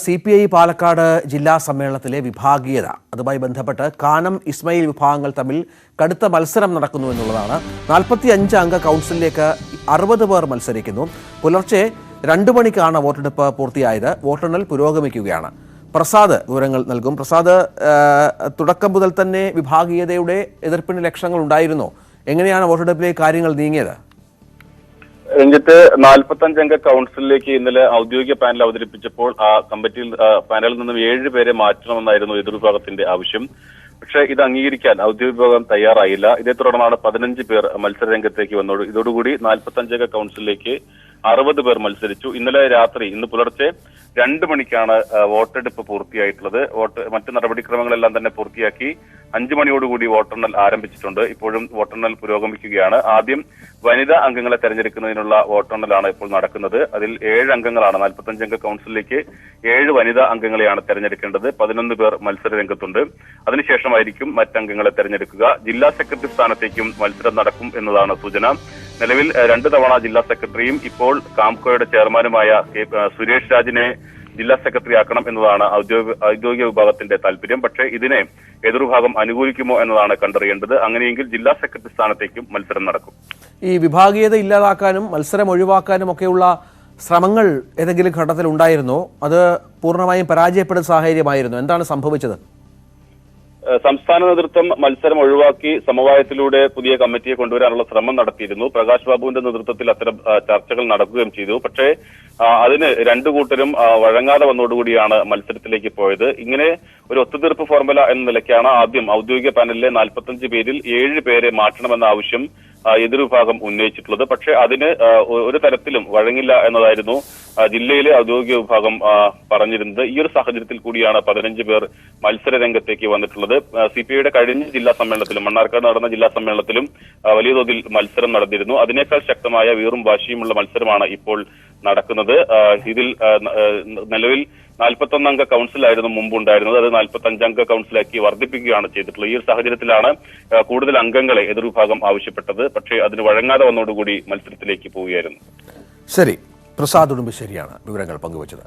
CPI Palakkad ജില്ലാ സമ്മേളനത്തിലെ വിഭാഗീയത അതുമായി ബന്ധപ്പെട്ട് കാനം ഇസ്മായിൽ വിഭാഗങ്ങൾ തമ്മിൽ കടുത്ത മത്സരം നടക്കുന്നു എന്നുള്ളതാണ്. 45 അംഗ കൗൺസിലിലേക്ക് 60 പേർ മത്സരിക്കുന്നു. പുലർച്ചെ 2 മണിക്കാണ് വോട്ടെടുപ്പ് പൂർത്തിയായത്. വോട്ടെണ്ണൽ പുരോഗമിക്കുകയാണ്. പ്രസാദ് വിവരങ്ങൾ നൽകും. പ്രസാദ്, തുടക്കം മുതൽ തന്നെ വിഭാഗീയതയുടെ എതിർപ്പിന് ലക്ഷണങ്ങൾ ഉണ്ടായിരുന്നോ? എങ്ങനെയാണ് വോട്ടെടുപ്പിലേക്ക് കാര്യങ്ങൾ നീങ്ങിയത്? രഞ്ജിത്ത്, 45 അംഗ കൗൺസിലിലേക്ക് ഇന്നലെ ഔദ്യോഗിക പാനൽ അവതരിപ്പിച്ചപ്പോൾ ആ കമ്മിറ്റിയിൽ പാനലിൽ നിന്നും 7 പേരെ മാറ്റണമെന്നായിരുന്നു എതിർവിഭാഗത്തിന്റെ ആവശ്യം. പക്ഷേ ഇത് അംഗീകരിക്കാൻ ഔദ്യോഗിക വിഭാഗം തയ്യാറായില്ല. ഇതേ തുടർന്നാണ് 15 പേർ മത്സരരംഗത്തേക്ക് വന്നത്. ഇതോടുകൂടി 45 അംഗ കൗൺസിലിലേക്ക് 60 പേർ മത്സരിച്ചു. ഇന്ന് പുലർച്ചെ 2 മണിക്കാണ് വോട്ടെടുപ്പ് പൂർത്തിയായിട്ടുള്ളത്. മറ്റ് നടപടിക്രമങ്ങളെല്ലാം തന്നെ പൂർത്തിയാക്കി 5 മണിയോടുകൂടി വോട്ടെണ്ണൽ ആരംഭിച്ചിട്ടുണ്ട്. ഇപ്പോഴും വോട്ടെണ്ണൽ പുരോഗമിക്കുകയാണ്. ആദ്യം വനിതാ അംഗങ്ങളെ തെരഞ്ഞെടുക്കുന്നതിനുള്ള വോട്ടെണ്ണലാണ് ഇപ്പോൾ നടക്കുന്നത്. അതിൽ 7 അംഗങ്ങളാണ്. 45 അംഗ കൗൺസിലിലേക്ക് 7 വനിതാ അംഗങ്ങളെയാണ് തെരഞ്ഞെടുക്കേണ്ടത്. 11 പേർ മത്സര രംഗത്തുണ്ട്. അതിനുശേഷമായിരിക്കും മറ്റംഗങ്ങളെ തെരഞ്ഞെടുക്കുക. ജില്ലാ സെക്രട്ടറി സ്ഥാനത്തേക്കും മത്സരം നടക്കും എന്നതാണ് സൂചന. നിലവിൽ 2 തവണ ജില്ലാ സെക്രട്ടറിയും ഇപ്പോൾ കാംകോയുടെ ചെയർമാനുമായ സുരേഷ് രാജിനെ ജില്ലാ സെക്രട്ടറി ആക്കണം എന്നതാണ് ഔദ്യോഗിക വിഭാഗത്തിന്റെ താല്പര്യം. പക്ഷേ ഇതിനെ എതിർവിഭാഗം അനുകൂലിക്കുമോ എന്നതാണ് കണ്ടറിയേണ്ടത്. അങ്ങനെയെങ്കിൽ ജില്ലാ സെക്രട്ടറി സ്ഥാനത്തേക്കും മത്സരം നടക്കും. ഈ വിഭാഗീയത ഇല്ലാതാക്കാനും മത്സരം ഒഴിവാക്കാനും ഒക്കെയുള്ള ശ്രമങ്ങൾ ഏതെങ്കിലും ഘട്ടത്തിൽ ഉണ്ടായിരുന്നോ? അത് പൂർണ്ണമായും പരാജയപ്പെടുന്ന സാഹചര്യമായിരുന്നു. എന്താണ് സംഭവിച്ചത്? സംസ്ഥാന നേതൃത്വം മത്സരം ഒഴിവാക്കി സമവായത്തിലൂടെ പുതിയ കമ്മിറ്റിയെ കൊണ്ടുവരാനുള്ള ശ്രമം നടത്തിയിരുന്നു. പ്രകാശ് ബാബുവിന്റെ നേതൃത്വത്തിൽ അത്തരം ചർച്ചകൾ നടക്കുകയും ചെയ്തു. പക്ഷേ അതിന് 2 കൂട്ടരും വഴങ്ങാതെ വന്നതോടുകൂടിയാണ് മത്സരത്തിലേക്ക് പോയത്. ഇങ്ങനെ ഒരു ഒത്തുതീർപ്പ് ഫോർമുല എന്ന നിലയ്ക്കാണ് ആദ്യം ഔദ്യോഗിക പാനലിലെ 45 പേരിൽ 7 പേരെ മാറ്റണമെന്ന ആവശ്യം എതിർവിഭാഗം ഉന്നയിച്ചിട്ടുള്ളത്. പക്ഷേ അതിന് ഒരു തരത്തിലും വഴങ്ങില്ല എന്നതായിരുന്നു ജില്ലയിലെ ഔദ്യോഗിക വിഭാഗം പറഞ്ഞിരുന്നത്. ഈ ഒരു സാഹചര്യത്തിൽ കൂടിയാണ് 15 പേർ മത്സര രംഗത്തേക്ക് വന്നിട്ടുള്ളത്. CPIയുടെ കഴിഞ്ഞ ജില്ലാ സമ്മേളനത്തിലും മണ്ണാർക്കാട് നടന്ന ജില്ലാ സമ്മേളനത്തിലും വലിയ തോതിൽ മത്സരം നടന്നിരുന്നു. അതിനേക്കാൾ ശക്തമായ വീറും വാശിയുമുള്ള മത്സരമാണ് ഇപ്പോൾ നടക്കുന്നത്. ഇതിൽ നിലവിൽ 41 അംഗ കൗൺസിലായിരുന്നു മുമ്പുണ്ടായിരുന്നത്. അത് 45 അംഗ കൗൺസിലാക്കി വർദ്ധിപ്പിക്കുകയാണ് ചെയ്തിട്ടുള്ളത്. ഈ ഒരു സാഹചര്യത്തിലാണ് കൂടുതൽ അംഗങ്ങളെ എതിർവിഭാഗം ആവശ്യപ്പെട്ടത്. പക്ഷേ അതിന് വഴങ്ങാതെ വന്നതോടുകൂടി മത്സരത്തിലേക്ക് പോവുകയായിരുന്നു. ശരി, പ്രസാദ് ഉടുമ്പശ്ശേരിയാണ് വിവരങ്ങൾ പങ്കുവച്ചത്.